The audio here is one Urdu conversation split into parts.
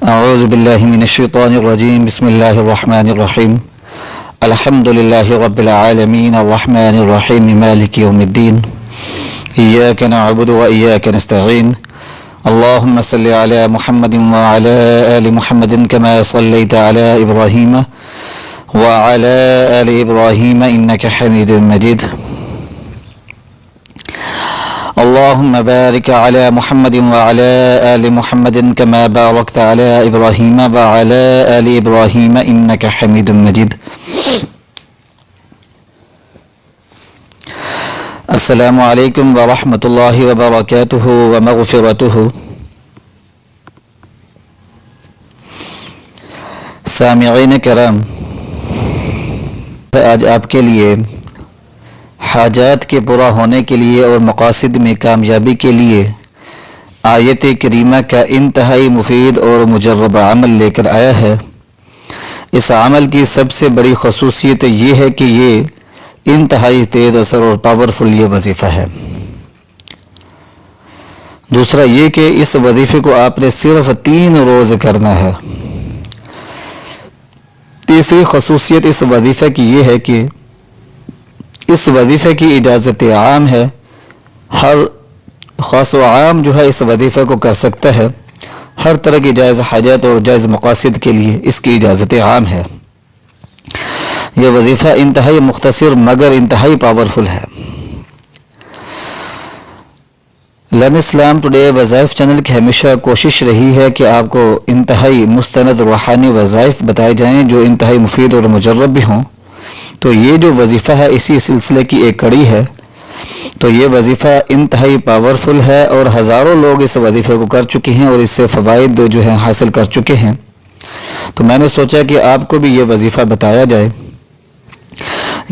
اعوذ باللہ من الشیطان الرجیم بسم اللہ الرحمن الرحیم الحمد للہ رب العالمین الرحمن الرحیم مالک یوم الدین ایاک نعبد و ایاک نستعین اللہم صلی علی محمد وعلی آل محمد کما صلیت علی ابراہیم وعلی آل ابراہیم انک حمید مجید اللهم بارك على محمد وعلى آل محمد كما باركت على إبراهيم وعلى آل إبراهيم إنك حميد مجيد. السلام عليكم ورحمة الله وبركاته ومغفرته. سامعین کرام، آج آپ کے لیے حاجات کے پورا ہونے کے لیے اور مقاصد میں کامیابی کے لیے آیت کریمہ کا انتہائی مفید اور مجرب عمل لے کر آیا ہے۔ اس عمل کی سب سے بڑی خصوصیت یہ ہے کہ یہ انتہائی تیز اثر اور پاورفل یہ وظیفہ ہے۔ دوسرا یہ کہ اس وظیفے کو آپ نے صرف 3 روز کرنا ہے۔ تیسری خصوصیت اس وظیفے کی یہ ہے کہ اس وظیفے کی اجازت عام ہے، ہر خاص و عام جو ہے اس وظیفے کو کر سکتا ہے، ہر طرح کی جائز حاجات اور جائز مقاصد کے لیے اس کی اجازت عام ہے۔ یہ وظیفہ انتہائی مختصر مگر انتہائی پاورفل ہے۔ لرن اسلام ٹوڈے وظائف چینل کی ہمیشہ کوشش رہی ہے کہ آپ کو انتہائی مستند روحانی وظائف بتائے جائیں جو انتہائی مفید اور مجرب بھی ہوں۔ تو یہ جو وظیفہ ہے اسی سلسلے کی ایک کڑی ہے۔ تو یہ وظیفہ انتہائی پاورفل ہے اور ہزاروں لوگ اس وظیفے کو کر چکے ہیں اور اس سے فوائد جو ہیں حاصل کر چکے ہیں۔ تو میں نے سوچا کہ آپ کو بھی یہ وظیفہ بتایا جائے۔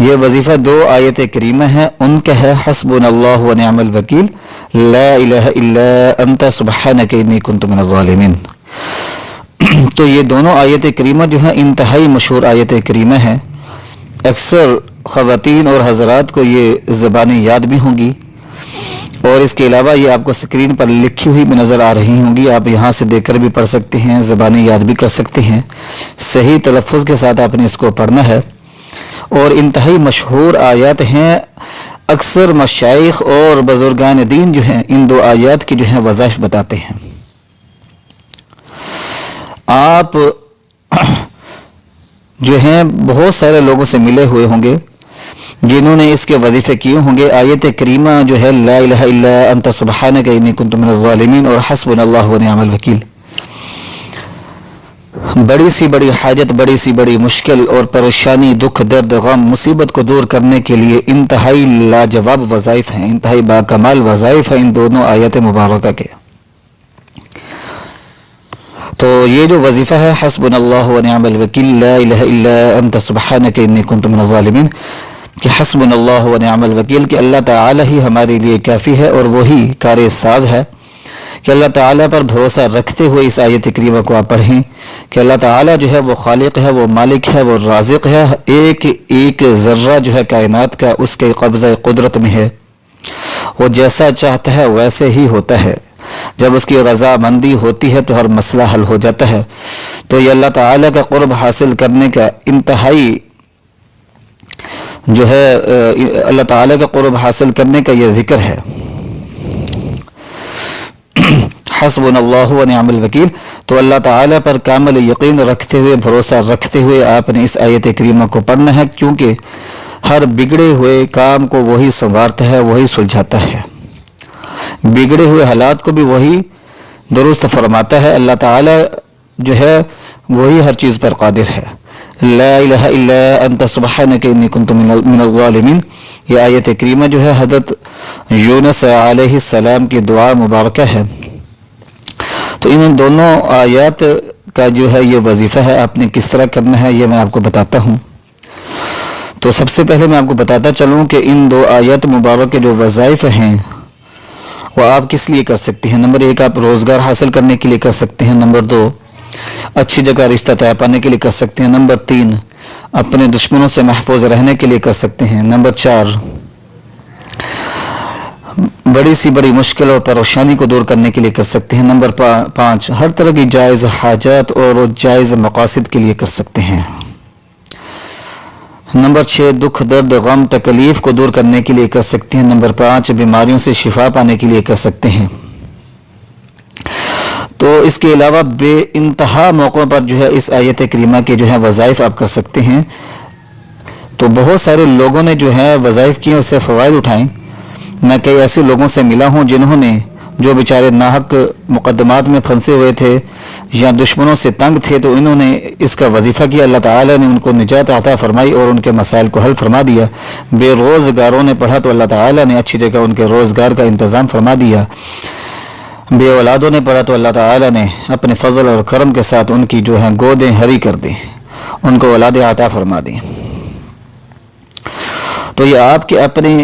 یہ وظیفہ 2 آیت کریمہ ہیں، ان کا ہے حسبنا اللہ و نعم الوکیل لا الہ الا انت سبحانک انی کنت من الظالمین۔ تو یہ دونوں آیت کریمہ جو ہیں انتہائی مشہور آیت کریمہ ہیں، اکثر خواتین اور حضرات کو یہ زبانیں یاد بھی ہوں گی، اور اس کے علاوہ یہ آپ کو سکرین پر لکھی ہوئی بھی نظر آ رہی ہوں گی، آپ یہاں سے دیکھ کر بھی پڑھ سکتے ہیں، زبانیں یاد بھی کر سکتے ہیں۔ صحیح تلفظ کے ساتھ آپ نے اس کو پڑھنا ہے، اور انتہائی مشہور آیات ہیں۔ اکثر مشائخ اور بزرگان دین جو ہیں ان 2 آیات کی جو ہیں وظائف بتاتے ہیں۔ آپ جو ہیں بہت سارے لوگوں سے ملے ہوئے ہوں گے جنہوں نے اس کے وظیفے کیے ہوں گے۔ آیت کریمہ جو ہے لا الہ الا انت سبحانک انی کنت من الظالمین اور حسبنا اللہ و نعم الوکیل، بڑی سی بڑی حاجت، بڑی سی بڑی مشکل اور پریشانی، دکھ، درد، غم، مصیبت کو دور کرنے کے لیے انتہائی لاجواب وظائف ہیں، انتہائی باکمال وظائف ہیں ان دونوں آیت مبارکہ کے۔ تو یہ جو وظیفہ ہے حسبنا اللہ و نعم الوکیل لا الہ الا انت سبحانک انی کنت من الظالمین، کہ حسبنا اللہ و نعم الوکیل کہ اللہ تعالی ہی ہمارے لیے کافی ہے اور وہی کار ساز ہے، کہ اللہ تعالیٰ پر بھروسہ رکھتے ہوئے اس آیت کریمہ کو آپ پڑھیں کہ اللہ تعالیٰ جو ہے وہ خالق ہے، وہ مالک ہے، وہ رازق ہے، ایک ایک ذرہ جو ہے کائنات کا اس کے قبضہ قدرت میں ہے، وہ جیسا چاہتا ہے ویسے ہی ہوتا ہے، جب اس کی رضا مندی ہوتی ہے تو ہر مسئلہ حل ہو جاتا ہے۔ تو یہ اللہ تعالیٰ کا قرب حاصل کرنے کا انتہائی جو ہے اللہ تعالیٰ کا قرب حاصل کرنے کا یہ ذکر ہے، حسبنا اللہ و نعم الوکیل۔ تو اللہ تعالیٰ پر کامل یقین رکھتے ہوئے، بھروسہ رکھتے ہوئے آپ نے اس آیت کریمہ کو پڑھنا ہے، کیونکہ ہر بگڑے ہوئے کام کو وہی سنوارتا ہے، وہی سلجھاتا ہے، بگڑے ہوئے حالات کو بھی وہی درست فرماتا ہے۔ اللہ تعالیٰ جو ہے وہی ہر چیز پر قادر ہے۔ لا الہ الا انت سبحانک انی کنت من الظالمین، یہ آیت کریمہ جو ہے حضرت یونس علیہ السلام کی دعا مبارکہ ہے۔ تو ان دونوں آیات کا جو ہے یہ وظیفہ ہے، آپ نے کس طرح کرنا ہے یہ میں آپ کو بتاتا ہوں۔ تو سب سے پہلے میں آپ کو بتاتا چلوں کہ ان 2 آیات مبارک کے جو وظائف ہیں وہ آپ کس لیے کر سکتے ہیں۔ نمبر 1 آپ روزگار حاصل کرنے کے لیے کر سکتے ہیں، نمبر 2 اچھی جگہ رشتہ طے پانے کے لیے کر سکتے ہیں، نمبر 3 اپنے دشمنوں سے محفوظ رہنے کے لیے کر سکتے ہیں، نمبر 4 بڑی سی بڑی مشکل اور پریشانی کو دور کرنے کے لیے کر سکتے ہیں۔ نمبر 5 ہر طرح کی جائز حاجات اور جائز مقاصد کے لیے کر سکتے ہیں۔ نمبر 6 دکھ درد غم تکلیف کو دور کرنے کے لیے کر سکتے ہیں۔ نمبر 5 بیماریوں سے شفا پانے کے لیے کر سکتے ہیں۔ تو اس کے علاوہ بے انتہا موقعوں پر جو ہے اس آیت کریمہ کے جو ہے وظائف آپ کر سکتے ہیں۔ تو بہت سارے لوگوں نے جو ہے وظائف کیے، اس سے فوائد اٹھائیں۔ میں کئی ایسے لوگوں سے ملا ہوں جنہوں نے، جو بیچارے ناحق مقدمات میں پھنسے ہوئے تھے یا دشمنوں سے تنگ تھے، تو انہوں نے اس کا وظیفہ کیا، اللہ تعالیٰ نے ان کو نجات عطا فرمائی اور ان کے مسائل کو حل فرما دیا۔ بے روزگاروں نے پڑھا تو اللہ تعالیٰ نے اچھی جگہ ان کے روزگار کا انتظام فرما دیا۔ بے اولادوں نے پڑھا تو اللہ تعالیٰ نے اپنے فضل اور کرم کے ساتھ ان کی جو ہے گودیں ہری کر دیں، ان کو اولاد عطا فرما دیں۔ تو یہ آپ کے اپنے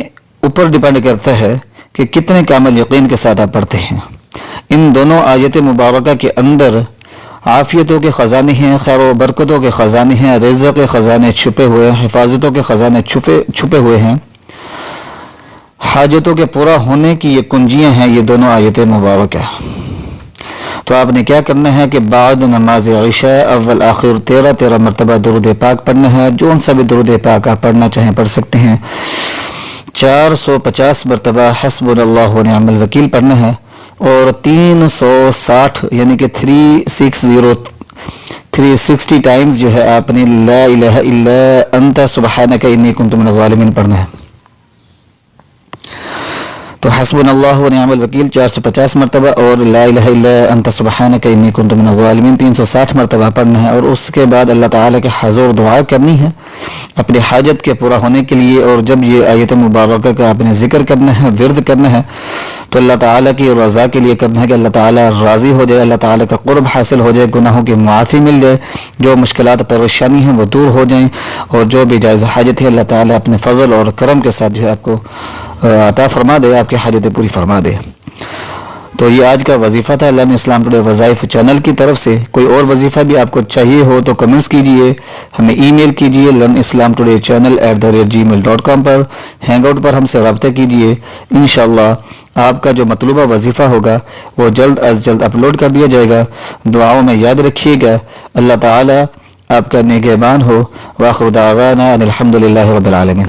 اوپر ڈیپینڈ کرتا ہے کہ کتنے کامل یقین کے ساتھ آپ پڑھتے ہیں۔ ان دونوں آیت مبارکہ کے اندر عافیتوں کے خزانے ہیں، خیر و برکتوں کے خزانے ہیں، رزق کے خزانے چھپے ہوئے ہیں، حفاظتوں کے خزانے چھپے ہوئے ہیں، حاجتوں کے پورا ہونے کی یہ کنجیاں ہیں یہ دونوں آیت مبارکہ۔ تو آپ نے کیا کرنا ہے کہ بعد نماز عشاء اول آخر 13 مرتبہ درود پاک پڑھنا ہے۔ جو سا بھی درود پاک آپ پڑھنا چاہیں پڑھ سکتے ہیں۔ 450 مرتبہ حسبنا اللہ و نعم الوکیل پڑھنا ہے، اور 360 یعنی کہ 360 ٹائمز جو ہے آپ نے لا الہ الا انت سبحانک انی کنت من الظالمین پڑھنا ہے۔ تو حسبنا اللہ و نعم الوکیل 450 مرتبہ اور لا الہ الا انت سبحانک انی کنت من الظالمین 360 مرتبہ پڑھنا ہے، اور اس کے بعد اللہ تعالیٰ کے حضور دعا کرنی ہے اپنی حاجت کے پورا ہونے کے لیے۔ اور جب یہ آیت مبارکہ کا آپ نے ذکر کرنا ہے، ورد کرنا ہے، تو اللہ تعالیٰ کی رضا کے لیے کرنا ہے کہ اللہ تعالیٰ راضی ہو جائے، اللہ تعالیٰ کا قرب حاصل ہو جائے، گناہوں کی معافی مل جائے، جو مشکلات پریشانی ہیں وہ دور ہو جائیں، اور جو بھی جائز حاجت ہے اللہ تعالیٰ اپنے فضل اور کرم کے ساتھ جو ہے آپ کو عطا فرما دے، آپ کی حاجتیں پوری فرما دے۔ تو یہ آج کا وظیفہ تھا لرن اسلام ٹوڈے وظائف چینل کی طرف سے۔ کوئی اور وظیفہ بھی آپ کو چاہیے ہو تو کمنٹس کیجئے، ہمیں ای میل کیجئے learnislamtodaychannel@gmail.com پر، ہینگ آؤٹ پر ہم سے رابطہ کیجئے۔ انشاءاللہ آپ کا جو مطلوبہ وظیفہ ہوگا وہ جلد از جلد اپلوڈ کر دیا جائے گا۔ دعاؤں میں یاد رکھیے گا۔ اللہ تعالی آپ کا نگہبان ہو۔ وآخر دعوانا ان الحمدللہ رب العالمین۔